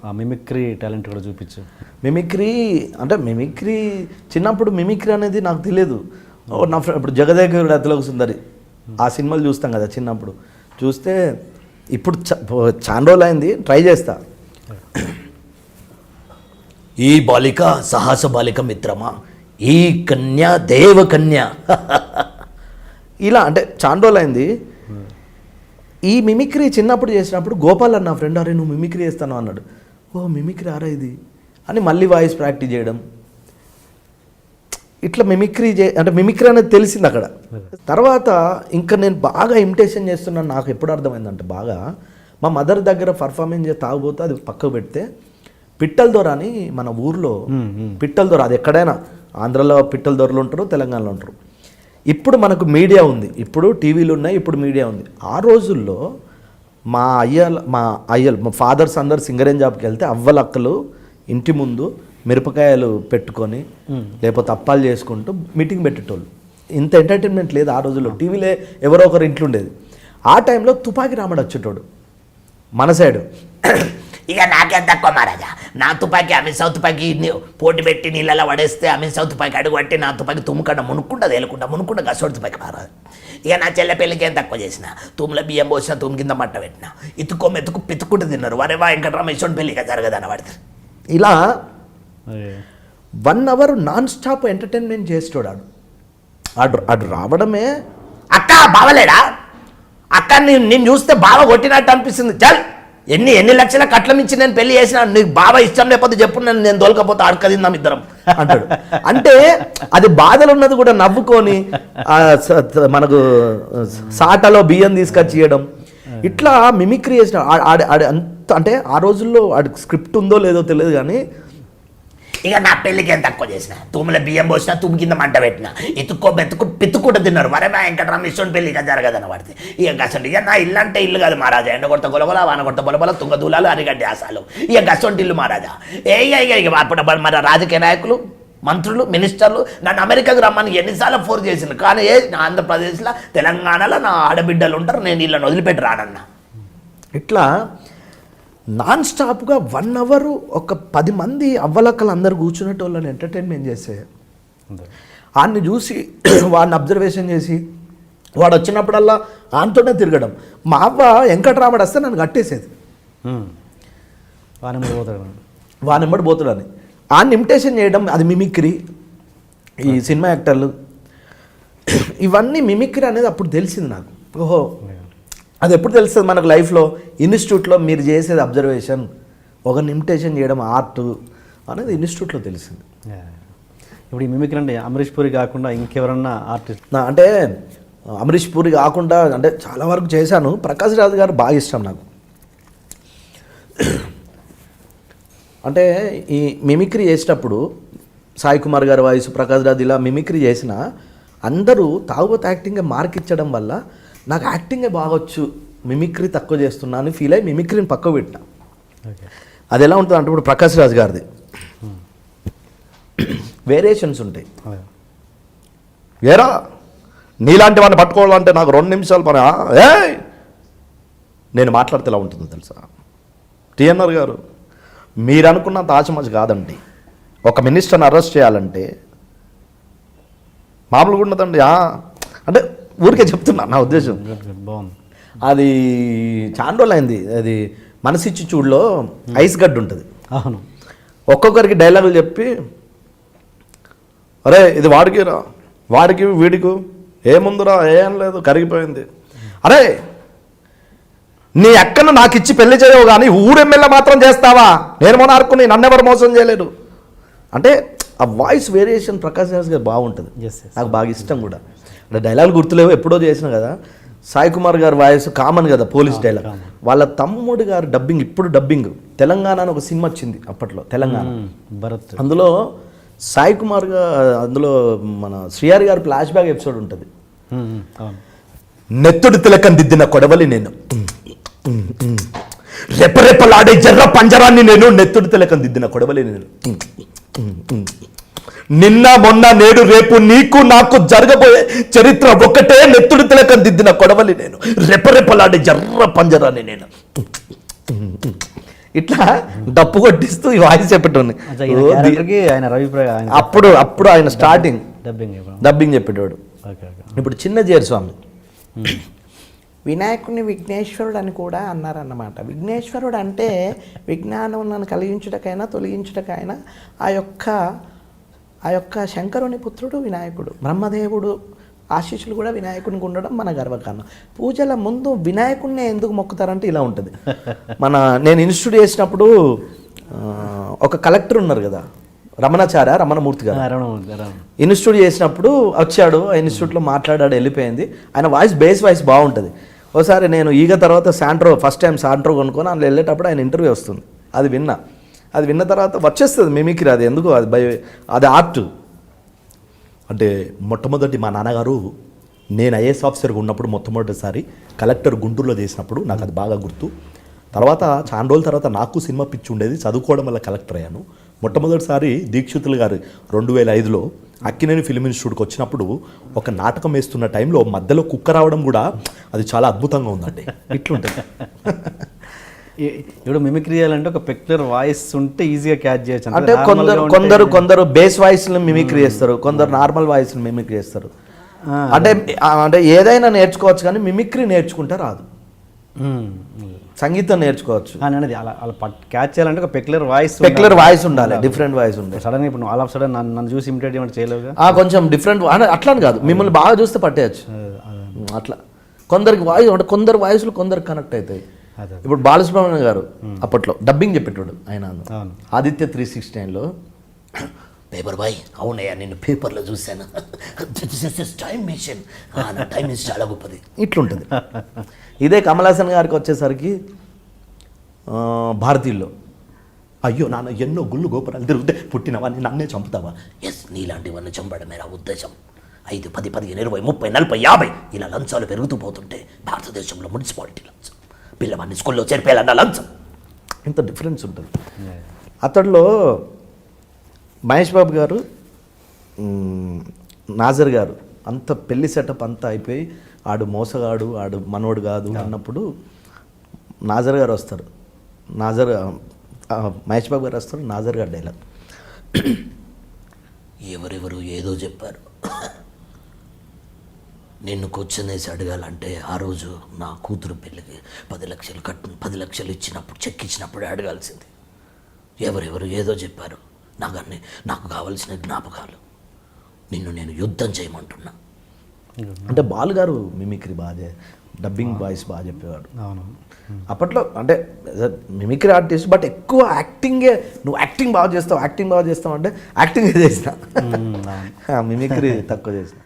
ఆ mimicry talent కూడా చూపించు. మిమిక్రీ చిన్నప్పుడు మిమిక్రీ అనేది నాకు తెలియదు. నా ఇప్పుడు జగదేగుడు అతిలోక సుందరి ఆ సినిమాలు చూస్తాం కదా చిన్నప్పుడు, చూస్తే ఇప్పుడు చాలా రోజులు అయింది, ట్రై చేస్తా. ఈ బాలిక సాహస బాలిక మిత్రమా, ఈ కన్య దేవకన్య ఇలా అంటే చాలా రోజులు అయింది. ఈ మిమిక్రీ చిన్నప్పుడు చేసినప్పుడు గోపాల్ అన్న ఫ్రెండ్, అరే నువ్వు మిమిక్రీ చేస్తాను అన్నాడు. ఓ మిమిక్రీ ఆరా ఇది అని మళ్ళీ వాయిస్ ప్రాక్టీస్ చేయడం, ఇట్లా మిమిక్రీ అనేది తెలిసింది అక్కడ. తర్వాత ఇంకా నేను బాగా ఇమిటేషన్ చేస్తున్నాను. నాకు ఎప్పుడు అర్థమైందంటే బాగా మా మదర్ దగ్గర పర్ఫార్మెన్స్ తాగబోతే అది పక్కకు పెడితే పిట్టల దొర అని మన ఊర్లో పిట్టల దొర, అది ఎక్కడైనా ఆంధ్రలో పిట్టల దొరలు ఉంటారు, తెలంగాణలో ఉంటారు. ఇప్పుడు మనకు మీడియా ఉంది, ఇప్పుడు టీవీలు ఉన్నాయి, ఇప్పుడు మీడియా ఉంది. ఆ రోజుల్లో మా ఫాదర్స్ అందరు సింగరేన్ జాబ్కి వెళ్తే అవ్వలక్కలు ఇంటి ముందు మిరపకాయలు పెట్టుకొని లేకపోతే అప్పాలు చేసుకుంటూ మీటింగ్ పెట్టేటోళ్ళు. ఇంత ఎంటర్టైన్మెంట్ లేదు ఆ రోజుల్లో, టీవీలే ఎవరో ఒకరు ఇంట్లో ఉండేది. ఆ టైంలో తుపాకి రాముడు వచ్చేటోడు మన సైడు. ఇక నాకేం తక్కువ మహారాజా, నా తుపాకి అమిత్ షా తుపాకి పోటీ పెట్టి నీళ్ళలో పడేస్తే అమిత్ షా తుపాకి అడుగు పట్టి నా తుపాకి తుమ్ముకుండా మునుక్కుండా తేలుకుంటా గసోడు తుపాకి మహారాజు. ఇక నా చెల్లె పెళ్ళికి ఏం తక్కువ చేసిన, తుమ్ముల బియ్యం పోసిన తుమ్ము కింద మట్ట పెట్టిన, మెతుకు పితుక్కుంటూ తిన్నారు. వరేవా వెంకటరామ ఇష్టం పెళ్ళి ఇక జరగదని పడితే ఇలా 1 hour నాన్ స్టాప్ ఎంటర్టైన్మెంట్ చేస్తాడు. అడు రావడమే. అక్క బావలేడా అక్క, నేను చూస్తే బావ కొట్టినట్టు అనిపిస్తుంది. చల్ ఎన్ని లక్షల కట్ల మించి నేను పెళ్లి చేసిన, నీకు బావ ఇష్టం లేకపోతే చెప్పు, నేను దోలకపోతే ఆడకదిందాం ఇద్దరం అంటాడు. అంటే అది బాధలు ఉన్నది కూడా నవ్వుకొని మనకు సాటలో బియ్యం తీసుకొచ్చి ఇవ్వడం, ఇట్లా మిమిక్రీ చేసిన అంత. అంటే ఆ రోజుల్లో వాడికి స్క్రిప్ట్ ఉందో లేదో తెలియదు కానీ ఇక నా పెళ్ళికి ఏం తక్కువ చేసిన, తుమ్ముల బియ్యం పోసిన, తుమ్ము కింద మంట పెట్టిన, మెతుకు పితుక్కుంటూ తిన్నారు. వరేవా వెంకటరామ ఇష్టం పెళ్ళి ఇక జరగదని పడితే ఇక గసండి. ఇక నా ఇల్లు అంటే ఇల్లు కాదు మహారాజా, ఎండ కొట్ట గొలగొల వాన కొట్ట బొలబొల తుంగ దూలాలు అరిగడ్డి ఆశాలు, ఇక గసంటి ఇల్లు మహారాజా. ఇక అప్పుడు మన రాజకీయ నాయకులు, మంత్రులు, మినిస్టర్లు నన్ను అమెరికాకు రమ్మని ఎన్నిసార్లు ఫోర్స్ చేసింది. కానీ నా ఆంధ్రప్రదేశ్లో తెలంగాణలో నా ఆడబిడ్డలు ఉంటారు, నేను వీళ్ళని వదిలిపెట్టి రానన్నా. ఇట్లా నాన్ స్టాప్గా 1 hour ఒక 10 మంది అవ్వలక్కలు అందరు కూర్చున్నట్టు వాళ్ళని ఎంటర్టైన్మెంట్ చేసే, వాడిని చూసి వాడిని అబ్జర్వేషన్ చేసి వాడు వచ్చినప్పుడల్లా ఆయనతోనే తిరగడం. మా అవ్వ వెంకటరాముడు వస్తే నన్ను కట్టేసేది, వానెమ్మడి పోతాడని. ఆయన ఇమిటేషన్ చేయడం, అది మిమిక్రీ. ఈ సినిమా యాక్టర్లు ఇవన్నీ మిమిక్రీ అనేది అప్పుడు తెలిసింది నాకు. ఓహో, అది ఎప్పుడు తెలుస్తుంది మనకు లైఫ్లో, ఇన్స్టిట్యూట్లో మీరు చేసేది అబ్జర్వేషన్, ఒకరిని ఇమిటేషన్ చేయడం ఆర్ట్ అనేది ఇన్స్టిట్యూట్లో తెలిసింది. ఇప్పుడు ఈ మిమిక్రీ అంటే అమరీష్ పూరి కాకుండా ఇంకెవరన్నా ఆర్టిస్ట్? అంటే అమరీష్ పూరి కాకుండా అంటే చాలా వరకు చేశాను. ప్రకాష్ రాజ్ గారు బాగా ఇష్టం నాకు. అంటే ఈ మిమిక్రీ చేసేటప్పుడు సాయి కుమార్ గారి వాయిస్, ప్రకాష్ రాజ్ ఇలా మిమిక్రీ చేసిన అందరూ తాగుబోతు యాక్టింగ్గా మార్క్ ఇచ్చడం వల్ల నాకు యాక్టింగే బాగొచ్చు, మిమిక్రీ తక్కువ చేస్తున్నా అని ఫీల్ అయ్యి మిమిక్రీని పక్కకు పెట్టినా. అది ఎలా ఉంటుంది అంటే ఇప్పుడు ప్రకాష్ రాజ్ గారిది వేరియేషన్స్ ఉంటాయి. ఏరా నీలాంటి వాడిని పట్టుకోవాలంటే నాకు 2 నిమిషాలు పని, నేను మాట్లాడితే ఎలా ఉంటుందో తెలుసా? టిఎన్ఆర్ గారు, మీరు అనుకున్నంత ఆచమచి కాదండి. ఒక మినిస్టర్ని అరెస్ట్ చేయాలంటే మామూలుగా ఉండదండి. అంటే ఊరికే చెప్తున్నా నా ఉద్దేశం. అది చాలా రోజులు అయింది. అది మనసిచ్చి చూడులో ఐస్ గడ్డ ఉంటుంది. అవును, ఒక్కొక్కరికి డైలాగులు చెప్పి, అరే ఇది వాడికిరా, వాడికి వీడికి ఏముందిరా, ఏం లేదు కరిగిపోయింది, అరే నీ అక్కను నాకు ఇచ్చి పెళ్లి చేయవు కానీ ఊరెమ్మెల్యే మాత్రం చేస్తావా, నేను మొనార్కుని నన్నెవరు మోసం చేయలేరు. అంటే ఆ వాయిస్ వేరియేషన్ ప్రకాష్ రాజ్ గారు బాగుంటుంది, నాకు బాగా ఇష్టం కూడా. అంటే డైలాగ్ గుర్తులేవు, ఎప్పుడో చేసిన కదా. సాయి కుమార్ గారి వాయిస్ కామన్ కదా, పోలీస్ డైలాగ్. వాళ్ళ తమ్ముడు గారు డబ్బింగ్, ఇప్పుడు డబ్బింగ్ తెలంగాణ అని ఒక సినిమా వచ్చింది అప్పట్లో, తెలంగాణ భరత్. అందులో సాయి కుమార్ గారు, అందులో మన శ్రీహరి గారి ఫ్లాష్ బ్యాక్ ఎపిసోడ్ ఉంటుంది. నెత్తుడు తిలకం దిద్దిన కొడవలి నేను, రెపరెపలాడే జర్ర పంజరాన్ని నేను, నెత్తుడు తిలకం దిద్దిన కొడవలి నేను, నిన్న మొన్న నేడు రేపు నీకు నాకు జరగబోయే చరిత్ర ఒకటే, నెత్తుడు తిలకం దిద్దిన కొడవలి నేను, రెపరెపలాడే జర్ర పంజరాన్ని నేను. ఇట్లా డప్పు కొట్టిస్తూ ఈ వాయిస్ చెప్పేటోని అచ్చా, ఈయన క్యారెక్టర్కి ఆయన రవి ఆయన అప్పుడు ఆయన స్టార్టింగ్ డబ్బింగ్ డబ్బింగ్ చెప్పేటోడు. Okay okay. ఇప్పుడు చిన్న జీరస్వామి వినాయకుడిని విఘ్నేశ్వరుడు అని కూడా అన్నారన్నమాట. విఘ్నేశ్వరుడు అంటే విజ్ఞానం కలిగించుటకైనా తొలగించుటకైనా ఆ యొక్క శంకరుని పుత్రుడు వినాయకుడు. బ్రహ్మదేవుడు ఆశీస్సులు కూడా వినాయకునికి ఉండడం మన గర్వకారణం. పూజల ముందు వినాయకుడిని ఎందుకు మొక్కుతారంటే ఇలా ఉంటుంది. నేను ఇన్స్టిట్యూట్ చేసినప్పుడు ఒక కలెక్టర్ ఉన్నారు కదా, రమణమూర్తి గారు. ఇన్స్టిట్యూట్ చేసినప్పుడు వచ్చాడు, ఆ ఇన్స్టిట్యూట్లో మాట్లాడాడు, వెళ్ళిపోయింది. ఆయన బేస్ వాయిస్ బాగుంటుంది. ఒకసారి నేను ఈగ తర్వాత ఫస్ట్ టైం శాంట్రో కొనుక్కొని అందులో వెళ్ళేటప్పుడు ఆయన ఇంటర్వ్యూ వస్తుంది. అది విన్న తర్వాత వచ్చేస్తుంది మిమిక్రీ. అది ఎందుకు అది ఆర్ట్. అంటే మొట్టమొదటి మా నాన్నగారు నేను ఐఏఎస్ ఆఫీసర్గా ఉన్నప్పుడు మొట్టమొదటిసారి కలెక్టర్ గుంటూరులో చేసినప్పుడు నాకు అది బాగా గుర్తు. తర్వాత చాలా రోజుల తర్వాత నాకు సినిమా పిచ్చి ఉండేది, చదువుకోవడం వల్ల కలెక్టర్ అయ్యాను. మొట్టమొదటిసారి దీక్షితులు గారు 2005లో అక్కినేని ఫిల్మ్ ఇన్స్టిట్యూట్కి వచ్చినప్పుడు ఒక నాటకం వేస్తున్న టైంలో మధ్యలో కుక్క రావడం కూడా అది చాలా అద్భుతంగా ఉందండి. ఇట్లుంటుంది. ఇప్పుడు మిమిక్రీ చేయాలంటే ఒక పెక్యులర్ వాయిస్ ఉంటే ఈజీగా క్యాచ్ చేయొచ్చు. అంటే కొందరు బేస్ వాయిస్ని మిమిక్రీ చేస్తారు, కొందరు నార్మల్ వాయిస్ని మిమిక్రీ చేస్తారు. అంటే ఏదైనా నేర్చుకోవచ్చు కానీ మిమిక్రీ నేర్చుకుంటే రాదు. సంగీతం నేర్చుకోవచ్చు, అలా క్యాచ్ చేయాలంటే ఒక పెక్యులర్ వాయిస్ ఉండాలి, డిఫరెంట్ వాయిస్ ఉండాలి. సడన్ ఇప్పుడు ఆల్ ఆఫ్ సడన్ నన్ను చూసి ఇమిటేట్ చేయమంటే చేయలేవుగా. కొంచెం డిఫరెంట్ అట్లా అని కాదు, మిమ్మల్ని బాగా చూస్తే పట్టేయచ్చు. అట్లా కొందరికి వాయిస్ అంటే కొందరు వాయిస్లు కొందరికి కనెక్ట్ అవుతాయి. ఇప్పుడు బాలసుబ్రహ్మణ్యం గారు అప్పట్లో డబ్బింగ్ చెప్పేటోడు. ఆయన ఆదిత్య 369లో పేపర్ బాయ్ అవునయ్యా నేను పేపర్లో చూశాను, టైం మిషన్ టైం మిషన్ చాలా గొప్పది. ఇట్లుంటుంది. ఇదే కమల్ హాసన్ గారికి వచ్చేసరికి భారతీయుల్లో అయ్యో నాన్న ఎన్నో గుళ్ళు గోపురాలు తిరుగుతే పుట్టినవా నన్నే చంపుతావా. ఎస్ నీలాంటివన్నీ చంపడమే నా ఉద్దేశం. 5, 10, 15, 20, 30, 40, 50 ఇలా లంచాలు పెరుగుతూ పోతుంటే భారతదేశంలో మున్సిపాలిటీ లంచం, పిల్లవాడిని స్కూల్లో చేర్పేయాలన్న లంచం, ఇంత డిఫరెన్స్ ఉంటుంది. అతడిలో మహేష్ బాబు గారు, నాజర్ గారు అంత పెళ్లి సెటప్ అంతా అయిపోయి ఆడు మోసగాడు ఆడు మనోడు కాదు అన్నప్పుడు నాజర్ గారు వస్తారు. మహేష్ బాబు గారు వస్తారు, నాజర్ గారు డైలాగ్ ఎవరెవరు ఏదో చెప్పారు, నిన్ను కూర్చొనేసి అడగాలంటే ఆ రోజు నా కూతురు పెళ్ళికి 10 లక్షలు 10 లక్షలు ఇచ్చినప్పుడు చెక్ ఇచ్చినప్పుడే అడగాల్సింది. ఎవరెవరు ఏదో చెప్పారు, నాకు కావాల్సిన జ్ఞాపకాలు, నిన్ను నేను యుద్ధం చేయమంటున్నా. అంటే బాలు గారు మిమిక్రీ బాగా డబ్బింగ్ వాయిస్ బాగా చెప్పేవాడు. అప్పట్లో అంటే మిమిక్రీ ఆర్టిస్ట్, బట్ ఎక్కువ యాక్టింగే. నువ్వు యాక్టింగ్ బాగా చేస్తావు అంటే యాక్టింగ్ చేసిన, మిమిక్రీ తక్కువ చేసిన.